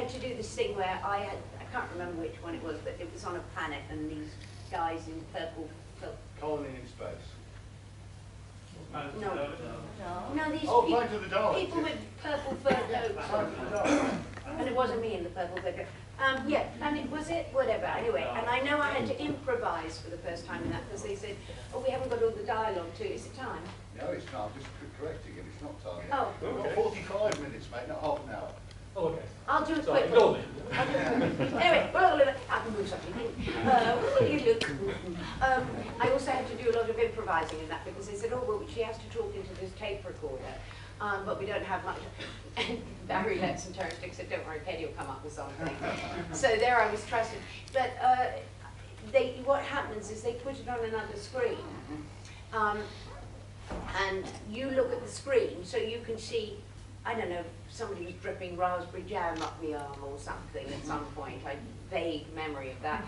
had to do this thing where I can't remember which one it was, but it was on a planet and these guys in purple. Colony in space. No, these Planet of the Daleks. people with purple fur coats on. And it wasn't me in the purple fur coat. Yeah, and it was it, whatever, anyway. And I know I had to improvise for the first time in that because they said, oh, we haven't got all the dialogue too. Is it time? No, it's not. I'm just correcting it. It's not time. Oh. We've got 45 minutes, mate, not half an hour. Oh, okay. I'll do it Sorry, quickly. ignore me. Anyway, I can move something. I also had to do a lot of improvising in that because they said, oh, well, she has to talk into this tape recorder, but we don't have much. And Barry Letts and Terence Dick said, don't worry, Katy will come up with something. So there I was trusted. But what happens is they put it on another screen. And you look at the screen so you can see, I don't know, somebody was dripping raspberry jam up the arm or something at some point. I have vague memory of that.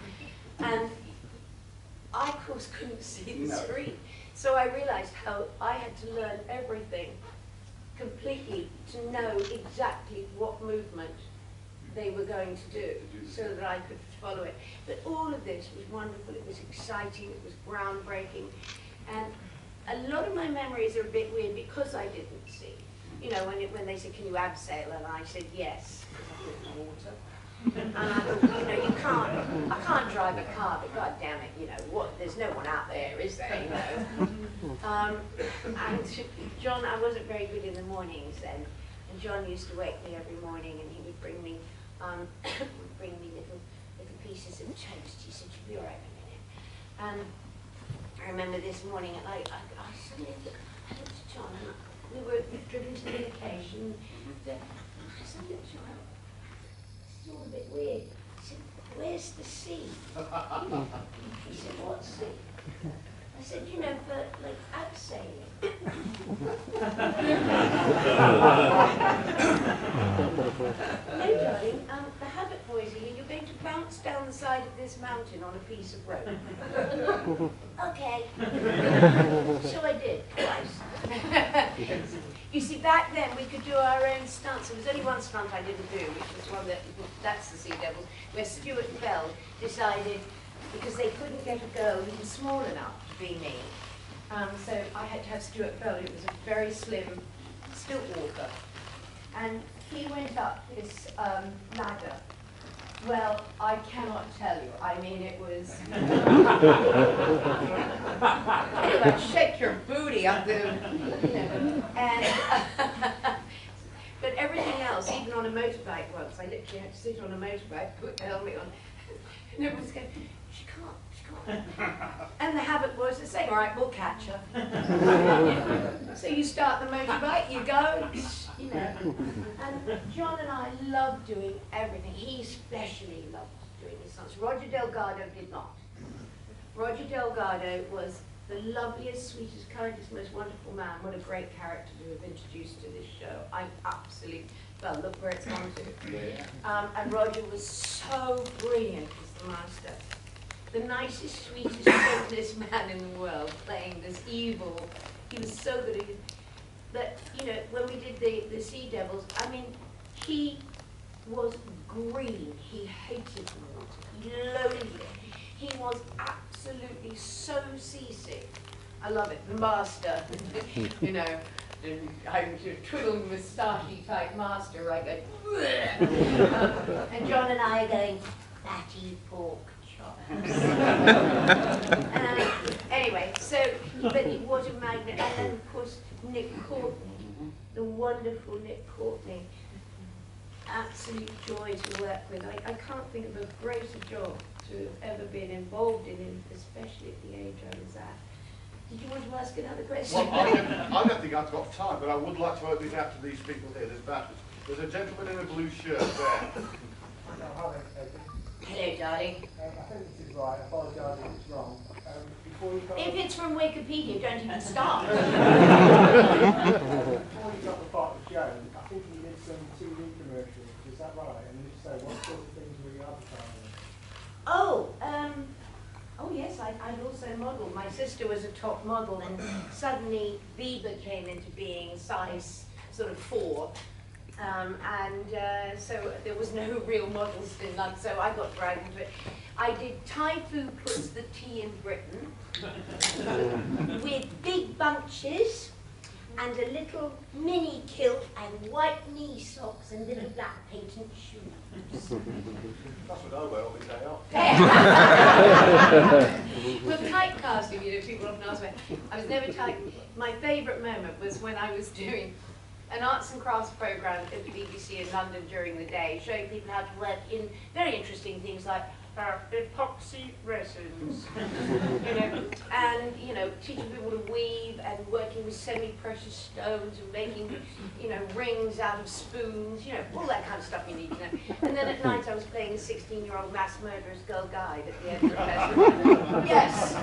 And I, of course, couldn't see the screen. So I realized how I had to learn everything completely to know exactly what movement they were going to do so that I could follow it. But all of this was wonderful. It was exciting. It was groundbreaking. And a lot of my memories are a bit weird because I didn't see. You know, when they said, can you abseil? And I said, yes, because I put water. And I thought, you know, I can't drive a car, but God damn it, you know, there's no one out there, is there, you know? And John, I wasn't very good in the mornings then, and John used to wake me every morning and he would bring me, little pieces of toast. He said, you'll be all right in a minute. And I remember this morning, and I suddenly looked at John, and we were driven to the occasion. I suddenly looked at John, this is all a bit weird. I said, where's the sea? He said, what sea? I said, you know, for like abseiling. No, darling, the habit boys are here. You're going to bounce down the side of this mountain on a piece of rope. Okay. So I did, twice. You see, back then we could do our own stunts. There was only one stunt I didn't do, which was one that's the Sea Devils, where Stuart Bell decided, because they couldn't get a girl even small enough to be me, so I had to have Stuart Bell, who was a very slim stilt walker. And he went up this ladder. Well, I cannot tell you. I mean, it was... Like, shake your booty up there. You know. And, but everything else, even on a motorbike once, I literally had to sit on a motorbike, put the helmet on, and everyone's going, she can't. And the habit was the same, all right, we'll catch her. So you start the motorbike, you go, you know. And John and I loved doing everything. He especially loved doing his stunts. Roger Delgado did not. Roger Delgado was the loveliest, sweetest, kindest, most wonderful man. What a great character to have introduced to this show. I'm absolutely, well, look where it's gone to. And Roger was so brilliant as the master. The nicest, sweetest, gentlest man in the world, playing this evil. He was so good at it. But, you know, when we did the Sea Devils, I mean, he was green. He hated water. He loathed it. He was absolutely so seasick. I love it. The master, you know, I'm twiddling with moustache type master, right? And John and I are going, fatty pork. Anyway, so, but it was a magnet. And then, of course, Nick Courtney, the wonderful Nick Courtney. Absolute joy to work with. I can't think of a greater job to have ever been involved in, especially at the age I was at. Did you want to ask another question? Well, I don't think I've got time, but I would like to open it out to these people here. There's a gentleman in a blue shirt there. Hello, darling. I think this is right. I apologise if it's wrong. If it's from Wikipedia, don't even start. Before you got the part of the show, I think you did some TV commercials. Is that right? And if so, what sort of things were you advertising? Oh yes, I'd also modelled. My sister was a top model, and suddenly Bieber came into being, size sort of 4. So there was no real models in London, so I got dragged into it. I did Thai food puts the tea in Britain with big bunches and a little mini kilt and white knee socks and little black patent shoes. That's what I wear on my day off. Well, typecasting, you know, people often ask me. I was never type. My favourite moment was when I was doing an arts and crafts programme at the BBC in London during the day, showing people how to work in very interesting things like epoxy resins, you know, and, you know, teaching people to weave and working with semi-precious stones and making, you know, rings out of spoons, you know, all that kind of stuff you need to know. And then at night I was playing a 16-year-old mass murderer's girl guide at the end of the festival. Yes.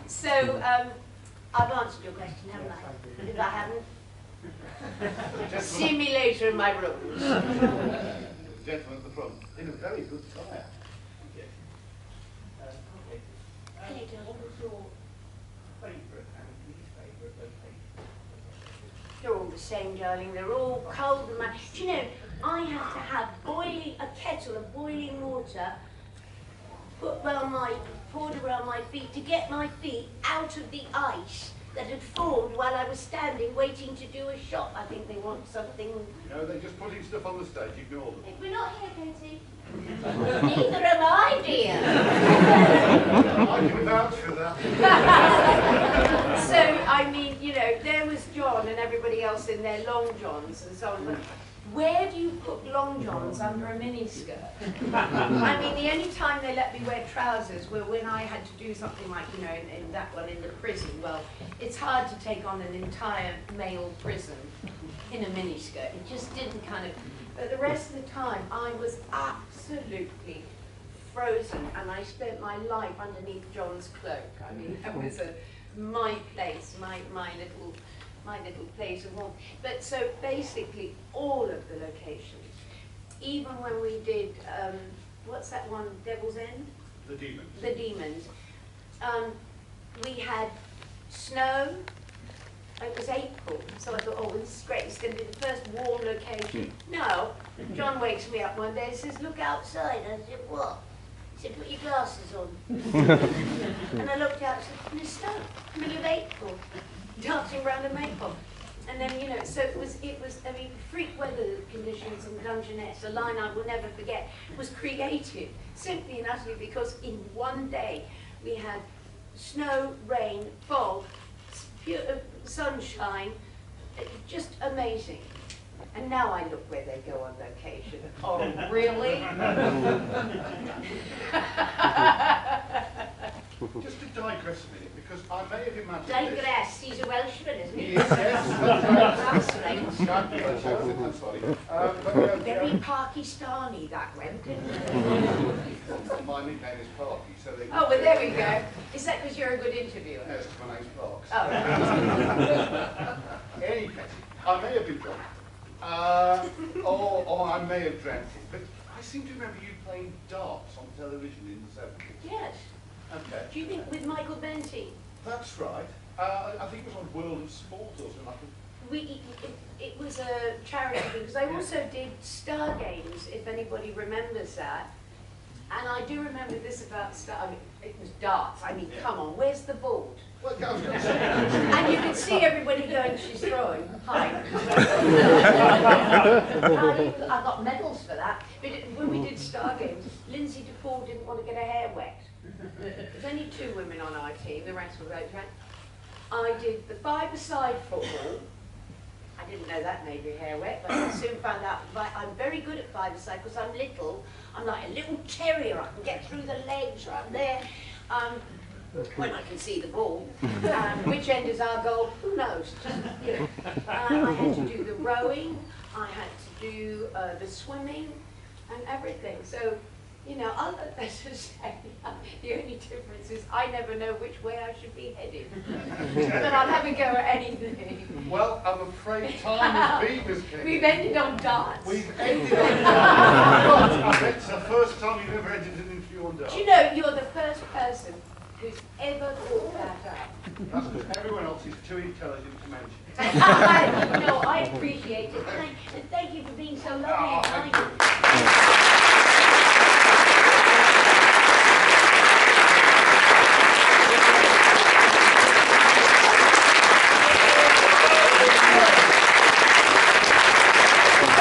So, I've answered your question, haven't I? If I haven't, see me later in my rooms. Gentleman at the front, in a very good attire. Hello, darling. What was your favourite and least favourite location? They're all the same, darling. They're all cold and mad. Do you know, I have to have a kettle of boiling water poured around my feet to get my feet out of the ice that had formed while I was standing waiting to do a shot. I think they want something. You know, they're just putting stuff on the stage, ignore them. We're not here, Katy. Neither am I, dear. I can vouch for that. So, I mean, you know, there was John and everybody else in their long johns and so on. But where do you put long johns under a miniskirt? I mean, the only time they let me wear trousers were when I had to do something like, you know, in that one in the prison. Well, it's hard to take on an entire male prison in a miniskirt. It just didn't kind of. But the rest of the time, I was absolutely frozen, and I spent my life underneath John's cloak. I mean, that was my place, my little place of warmth. But so basically, all of the locations, even when we did, what's that one, Devil's End? The Demons. The Demons. We had snow. It was April, so I thought, oh, this is great, it's going to be the first warm location. No, John wakes me up one day and says, look outside. I said, what? He said, put your glasses on. And I looked out and said, there's snow, middle of April, dancing around a maypole. And then, you know, so it was, I mean, freak weather conditions in Dungeness, a line I will never forget, was created simply and utterly because in one day we had snow, rain, fog, pure sunshine, just amazing. And now I look where they go on location. Oh, really? Just to digress a minute, because I may have imagined Digress, he's a Welshman, isn't he? Yes, That's right. that's funny. Very Pakistani that went, didn't it? My nickname is Parky, so they... Oh, well, there we go. Is that because you're a good interviewer? Yes, my name's Parks. Oh, right. Any case, I may have been drunk, or I may have dreamt it, but I seem to remember you playing darts on television in the 70s. Yes. Okay. Do you think with Michael Benty? That's right. I think it was on World of Sport or something like that. It was a charity thing, because I also did Star Games, if anybody remembers that. And I do remember this about Star, I mean, it was darts. I mean, come on, where's the board? Well, I was going to say. And you could see everybody going, she's throwing. Hi. I got medals for that. But when we did Star Games, Lindsay DePaul didn't want to get her hair wet. There's only 2 women on our team, the rest were okay. I did the 5-a-side football. I didn't know that made your hair wet, but I soon found out I'm very good at 5-a-side because I'm little. I'm like a little terrier. I can get through the legs right there. When I can see the ball. Which end is our goal? Who knows? Just, you know. I had to do the rowing. I had to do the swimming and everything. So, you know, let's just say, the only difference is I never know which way I should be headed. But I'll have a go at anything. Well, I'm afraid time has been, Miss Katy. We've ended on darts. We've ended on darts. It's the first time you've ever entered an interview on darts. Do you know, you're the first person who's ever brought that up. That's because everyone else is too intelligent to mention. No, I appreciate it. And thank you for being so lovely and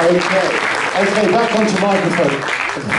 Thank kind. Okay, back onto microphone.